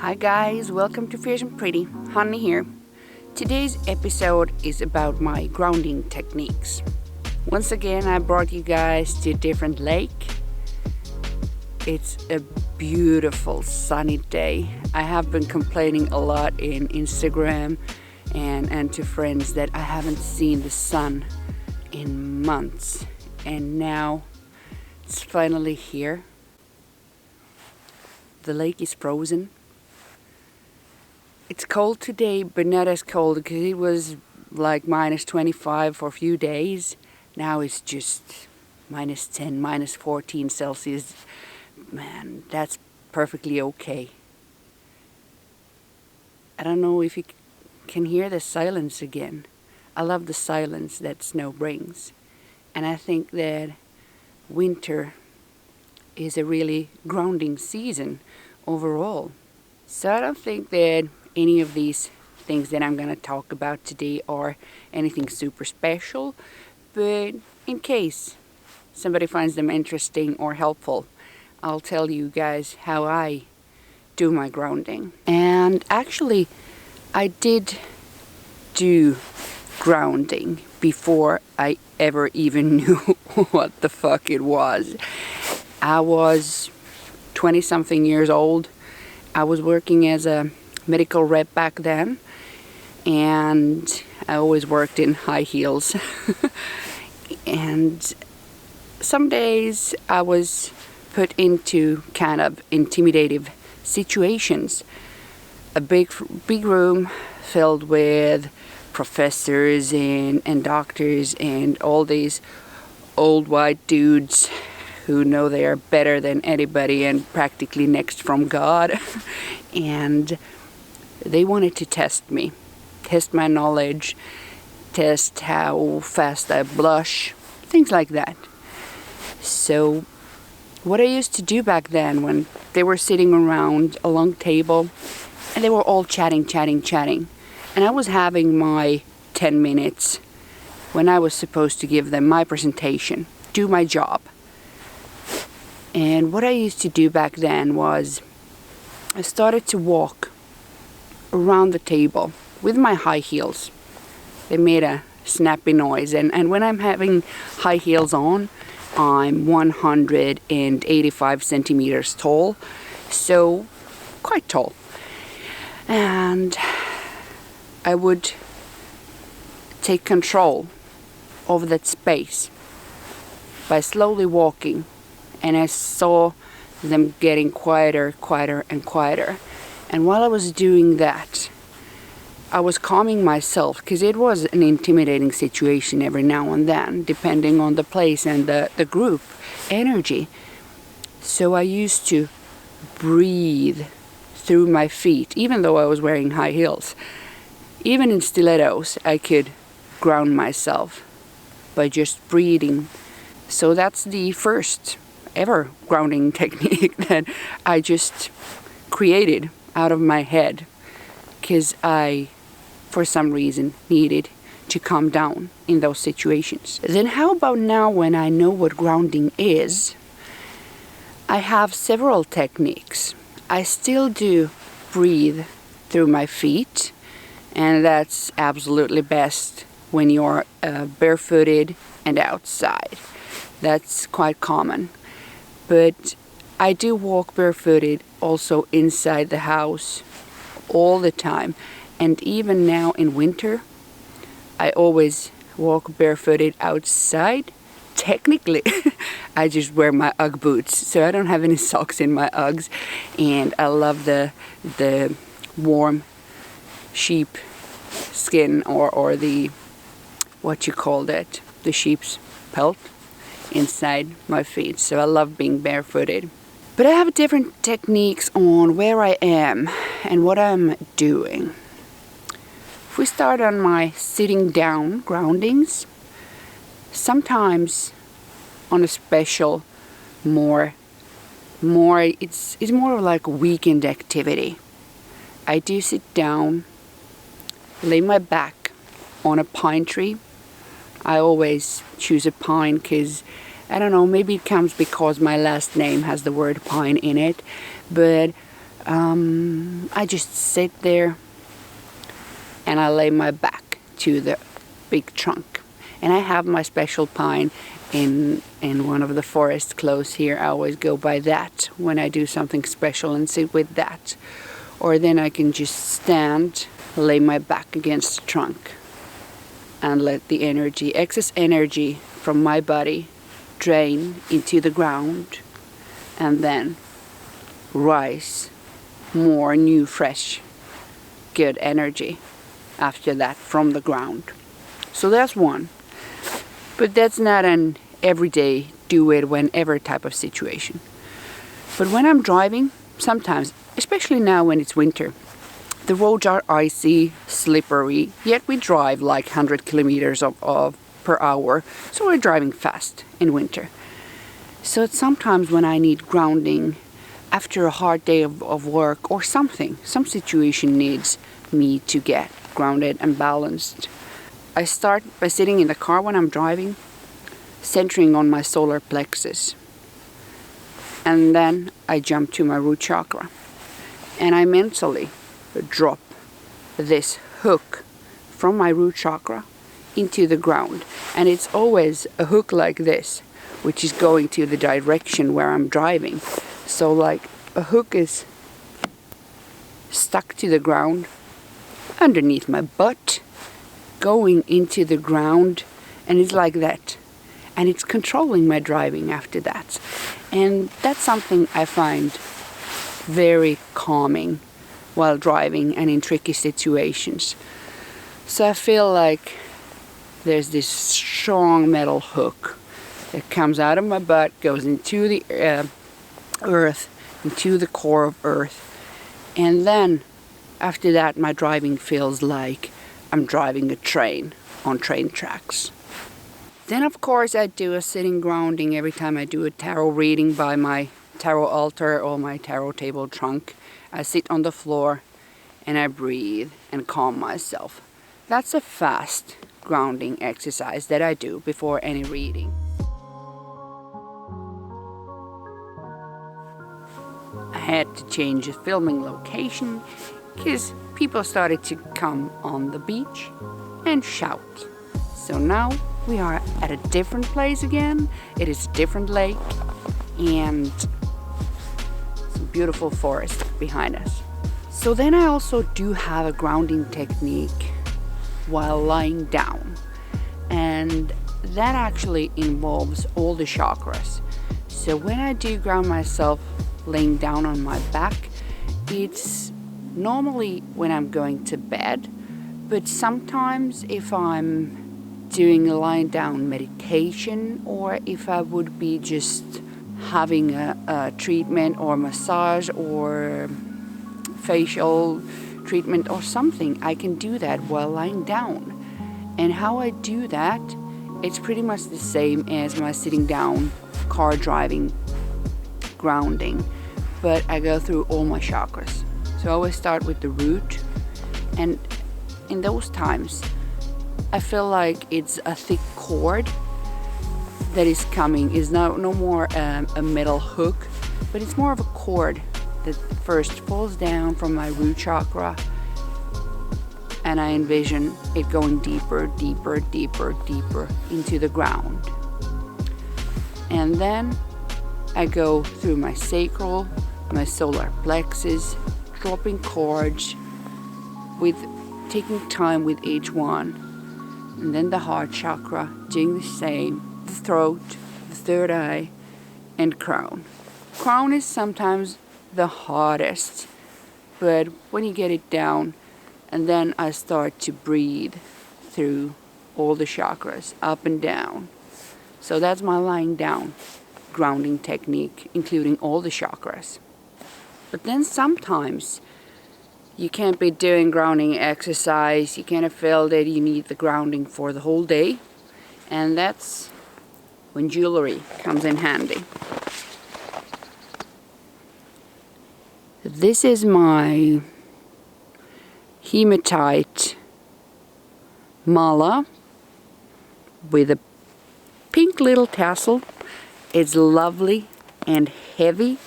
Hi guys, welcome to Fierce and Pretty. Honey here. Today's episode is about my grounding techniques. Once again, I brought you guys to a different lake. It's a beautiful sunny day. I have been complaining a lot in Instagram and to friends that I haven't seen the sun in months. And now it's finally here. The lake is frozen. It's cold today, but not as cold because it was like minus 25 for a few days. Now it's just minus 10, minus 14 Celsius. Man, that's perfectly okay. I don't know if you can hear the silence again. I love the silence that snow brings. And I think that winter is a really grounding season overall. So I don't think that any of these things that I'm going to talk about today are anything super special, but in case somebody finds them interesting or helpful, I'll tell you guys how I do my grounding. And actually, I did do grounding before I ever even knew what the fuck it was. I was 20-something years old. I was working as a medical rep back then, and I always worked in high heels. And some days I was put into kind of intimidating situations. A big room filled with professors and doctors and all these old white dudes who know they are better than anybody and practically next from God. And they wanted to test me, test my knowledge, test how fast I blush, things like that. So what I used to do back then, when they were sitting around a long table and they were all chatting, and I was having my 10 minutes when I was supposed to give them my presentation, do my job. And what I used to do back then was I started to walk around the table with my high heels. They made a snappy noise, and when I'm having high heels on, I'm 185 centimeters tall, so quite tall. And I would take control of that space by slowly walking, and I saw them getting quieter and quieter. And while I was doing that, I was calming myself, because it was an intimidating situation every now and then, depending on the place and the group energy. So I used to breathe through my feet, even though I was wearing high heels. Even in stilettos, I could ground myself by just breathing. So that's the first ever grounding technique that I just created out of my head, because I, for some reason, needed to calm down in those situations. Then how about now, when I know what grounding is? I have several techniques. I still do breathe through my feet, and that's absolutely best when you're barefooted and outside. That's quite common. But I do walk barefooted also inside the house all the time. And even now in winter, I always walk barefooted outside. Technically, I just wear my Ugg boots, so I don't have any socks in my Uggs. And I love the warm sheep skin, or the, what you call that, the sheep's pelt inside my feet. So I love being barefooted. But I have different techniques on where I am and what I'm doing. If we start on my sitting down groundings, sometimes on a special, it's more of like a weekend activity. I do sit down, lay my back on a pine tree. I always choose a pine because, I don't know, maybe it comes because my last name has the word pine in it, but I just sit there and I lay my back to the big trunk. And I have my special pine in one of the forest close here. I always go by that when I do something special and sit with that. Or then I can just stand, lay my back against the trunk and let the energy, excess energy from my body drain into the ground and then rise more new, fresh, good energy after that from the ground. So that's one. But that's not an everyday do it whenever type of situation. But when I'm driving, sometimes, especially now when it's winter, the roads are icy, slippery, yet we drive like 100 kilometers per hour, so we're driving fast in winter. So it's sometimes when I need grounding after a hard day of work or something, some situation needs me to get grounded and balanced. I start by sitting in the car when I'm driving, centering on my solar plexus. And then I jump to my root chakra. And I mentally drop this hook from my root chakra into the ground. And it's always a hook like this, which is going to the direction where I'm driving. So like a hook is stuck to the ground underneath my butt, going into the ground, and it's like that. And it's controlling my driving after that. And that's something I find very calming while driving and in tricky situations. So I feel like there's this strong metal hook that comes out of my butt, goes into the earth, into the core of earth. And then after that, my driving feels like I'm driving a train on train tracks. Then of course I do a sitting grounding every time I do a tarot reading by my tarot altar or my tarot table trunk. I sit on the floor and I breathe and calm myself. That's a fast grounding exercise that I do before any reading. I had to change the filming location because people started to come on the beach and shout. So now we are at a different place again. It is a different lake and some beautiful forest behind us. So then I also do have a grounding technique while lying down, and that actually involves all the chakras. So when I do ground myself laying down on my back, it's normally when I'm going to bed, but sometimes if I'm doing a lying down meditation, or if I would be just having a treatment or massage or facial treatment or something, I can do that while lying down. And how I do that, it's pretty much the same as my sitting down car driving grounding, but I go through all my chakras. So I always start with the root, and in those times I feel like it's a thick cord that is coming. Is no more a metal hook, but it's more of a cord that first falls down from my root chakra, and I envision it going deeper, deeper, deeper, deeper into the ground. And then I go through my sacral, my solar plexus, dropping cords, with taking time with each one. And then the heart chakra, doing the same, the throat, the third eye, and crown. Crown is sometimes the hardest, but when you get it down, and then I start to breathe through all the chakras, up and down. So that's my lying down grounding technique, including all the chakras. But then sometimes you can't be doing grounding exercise, you can't feel that you need the grounding for the whole day, and that's when jewelry comes in handy. This is my hematite mala with a pink little tassel. It's lovely and heavy,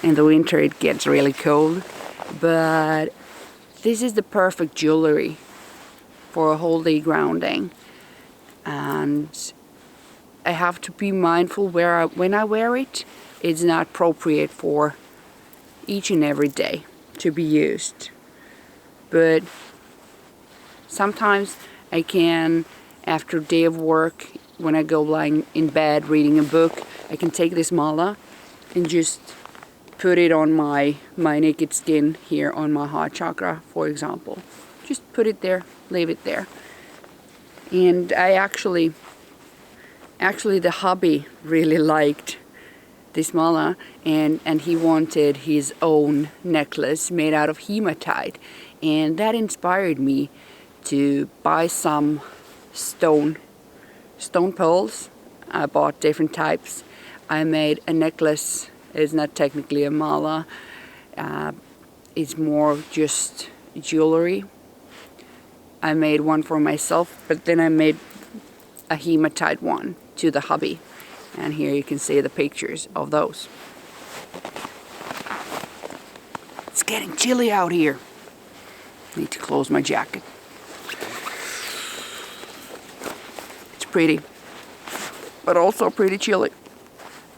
In the winter it gets really cold, but this is the perfect jewelry for a whole day grounding. And I have to be mindful when I wear it. It's not appropriate for each and every day to be used. But sometimes I can, after a day of work, when I go lying in bed reading a book, I can take this mala and just put it on my naked skin here on my heart chakra, for example. Just put it there, leave it there. And I actually the hubby really liked this mala, and he wanted his own necklace made out of hematite, and that inspired me to buy some stone pearls. I bought different types. I made a necklace. It's not technically a mala. It's more just jewelry. I made one for myself, but then I made a hematite one to the hubby. And here you can see the pictures of those. It's getting chilly out here. Need to close my jacket. It's pretty, but also pretty chilly.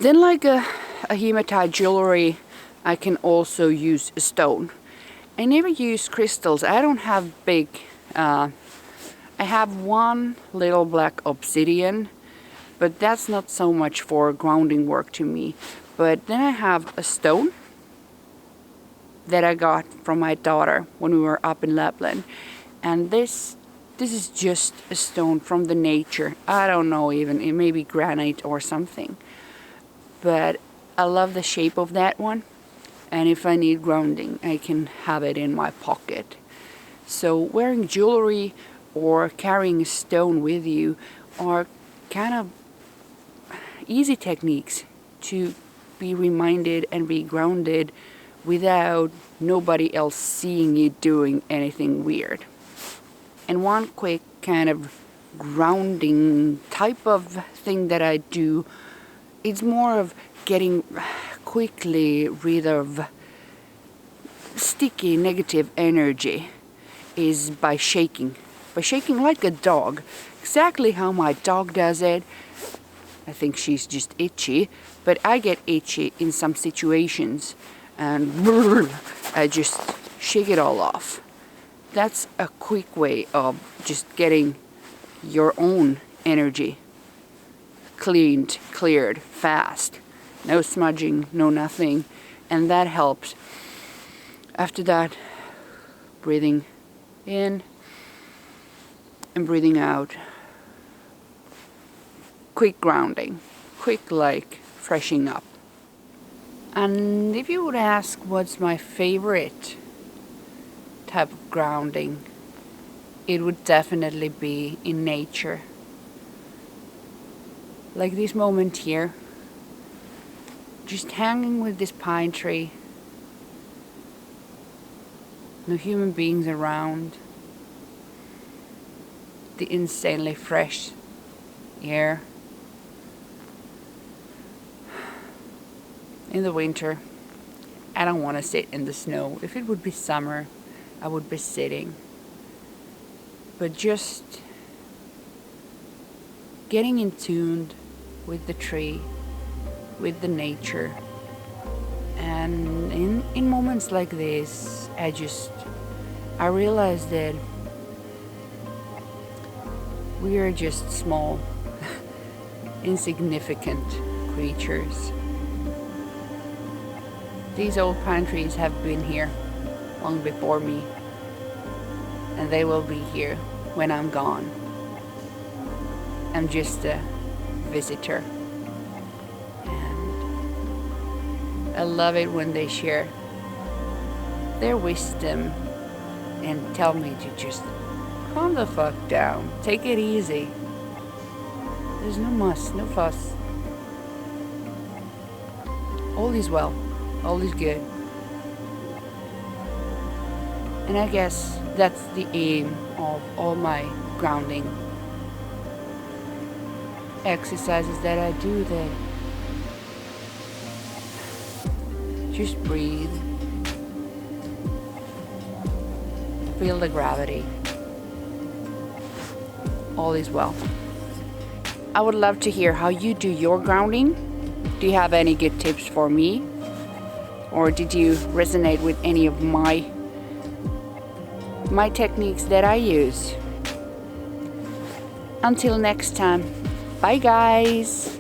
Then, like a hematite jewelry, I can also use a stone. I never use crystals. I don't have big. I have one little black obsidian, but that's not so much for grounding work to me. But then I have a stone that I got from my daughter when we were up in Lapland, and this is just a stone from the nature. I don't know, even it may be granite or something, but I love the shape of that one, and if I need grounding I can have it in my pocket. So wearing jewelry or carrying a stone with you are kind of easy techniques to be reminded and be grounded without nobody else seeing you doing anything weird. And one quick kind of grounding type of thing that I do, it's more of getting quickly rid of sticky negative energy, is by shaking like a dog. Exactly how my dog does it. I think she's just itchy, but I get itchy in some situations, and I just shake it all off. That's a quick way of just getting your own energy cleared fast. No smudging, no nothing, and that helps. After that, breathing in and breathing out. Quick grounding, quick like freshening up. And if you would ask what's my favorite type of grounding, it would definitely be in nature. Like this moment here, just hanging with this pine tree, no human beings around, the insanely fresh air. In the winter, I don't want to sit in the snow. If it would be summer, I would be sitting. But just getting in tune with the tree, with the nature. And in moments like this, I realize that we are just small, insignificant creatures. These old pine trees have been here long before me, and they will be here when I'm gone. I'm just a visitor, and I love it when they share their wisdom and tell me to just calm the fuck down, take it easy. There's no muss, no fuss. All is well. All is good. And I guess that's the aim of all my grounding exercises that I do, that Just breathe. Feel the gravity. All is well. I would love to hear how you do your grounding. Do you have any good tips for me? Or did you resonate with any of my techniques that I use? Until next time, bye guys!